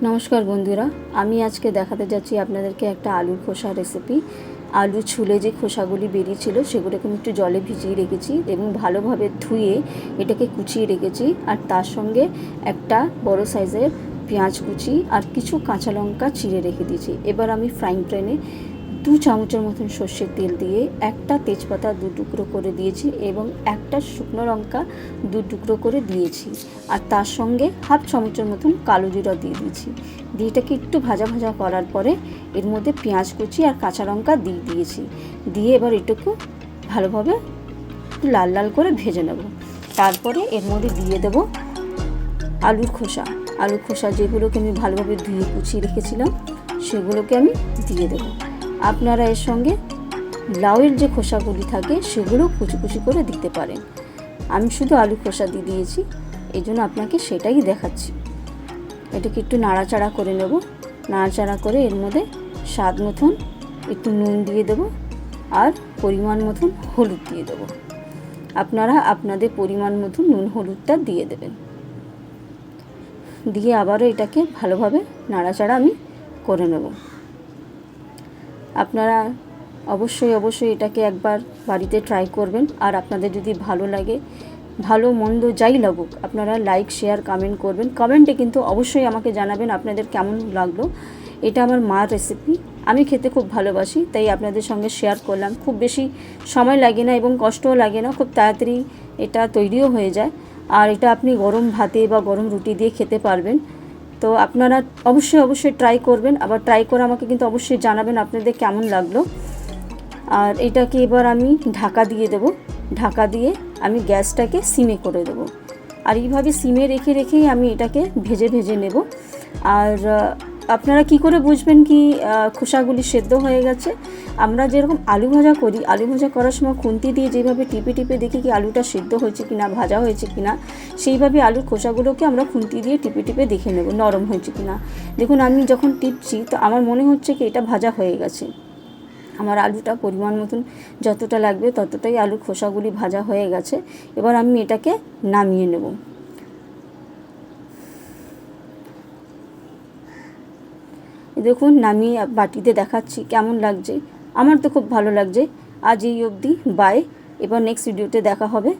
নমস্কার বন্ধুরা, আমি আজকে দেখাতে যাচ্ছি আপনাদেরকে একটা আলুর খোসা রেসিপি। আলু ছুলে যে খোসাগুলি বেরিয়েছিল সেগুলোকে আমি একটু জলে ভিজিয়ে রেখেছি এবং ভালোভাবে ধুয়ে এটাকে কুচিয়ে রেখেছি। আর তার সঙ্গে একটা বড় সাইজের পেঁয়াজ কুচি আর কিছু কাঁচা লঙ্কা চিড়ে রেখে দিয়েছি। এবার আমি ফ্রাইং প্যানে 2 চামচের মতন সর্ষের তেল দিয়ে একটা তেজপাতা 2 টুকরো করে দিয়েছি এবং একটা শুকনো লঙ্কা 2 টুকরো করে দিয়েছি। আর তার সঙ্গে হাফ চামচের মতন কালো জিরা দিয়ে দিয়েছি। দিয়ে এটাকে একটু ভাজা ভাজা করার পরে এর মধ্যে পেঁয়াজ কুচি আর কাঁচা লঙ্কা দিয়ে দিয়েছি। দিয়ে এবার এটুকু ভালোভাবে লাল লাল করে ভেজে নেব। তারপরে এর মধ্যে দিয়ে দেব আলুর খোসা যেগুলোকে আমি ভালোভাবে ধুয়ে কুচিয়ে রেখেছিলাম সেগুলোকে আমি দিয়ে দেব। আপনারা এর সঙ্গে লাউয়ের যে খোসাগুলি থাকে সেগুলো কুচি কুচি করে দিতে পারেন। আমি শুধু আলু খোসা দিয়ে দিয়েছি, এই জন্য আপনাকে সেটাই দেখাচ্ছি। এটাকে একটু নাড়াচাড়া করে নেব। নাড়াচাড়া করে এর মধ্যে স্বাদ মতন একটু নুন দিয়ে দেব আর পরিমাণ মতন হলুদ দিয়ে দেব। আপনারা আপনাদের পরিমাণ মতন নুন হলুদটা দিয়ে দেবেন। দিয়ে আবারও এটাকে ভালোভাবে নাড়াচাড়া আমি করে নেব। আপনারা অবশ্যই এটাকে একবার বাড়িতে ট্রাই করবেন। আর আপনাদের যদি ভালো লাগে, ভালো মন্দ যাই লাগুক, আপনারা লাইক শেয়ার কমেন্ট করবেন। কমেন্টে কিন্তু অবশ্যই আমাকে জানাবেন আপনাদের কেমন লাগলো। এটা আমার মার রেসিপি, আমি খেতে খুব ভালোবাসি, তাই আপনাদের সঙ্গে শেয়ার করলাম। খুব বেশি সময় লাগে না এবং কষ্টও লাগে না, খুব তাড়াতাড়ি এটা তৈরিও হয়ে যায়। আর এটা আপনি গরম ভাতে বা গরম রুটি দিয়ে খেতে পারবেন। তো আপনারা অবশ্যই ট্রাই করবেন। আবার ট্রাই করে আমাকে কিন্তু অবশ্যই জানাবেন আপনাদের কেমন লাগলো। আর এটাকে এবার আমি ঢাকা দিয়ে দেব। ঢাকা দিয়ে আমি গ্যাসটাকে সিমে করে দেব। আর এইভাবে সিমে রেখেই আমি এটাকে ভেজে নেব। আর আপনারা কি করে বুঝবেন কি খোসাগুলি সেদ্ধ হয়ে গেছে? আমরা যেরকম আলু ভাজা করি, আলু ভাজা করার সময় খুন্তি দিয়ে যেভাবে টিপে দেখি কি আলুটা সেদ্ধ হয়েছে কিনা, ভাজা হয়েছে কিনা, সেইভাবে আলুর খোসাগুলোকে আমরা খুন্তি দিয়ে টিপে দেখে নেব নরম হয়েছে কিনা। দেখুন আমি যখন টিপছি তো আমার মনে হচ্ছে কি এটা ভাজা হয়ে গেছে। আমার আলুটা পরিমাণ মতন যতটা লাগবে ততটাই আলুর খোসাগুলি ভাজা হয়ে গেছে। এবার আমি এটাকে নামিয়ে নেব। দেখুন নামিয়ে বাটিতে দেখাচ্ছি কেমন লাগছে। আমার তো খুব ভালো লাগছে। আজ এই অবধি, বাই। এবার নেক্সট ভিডিওতে দেখা হবে।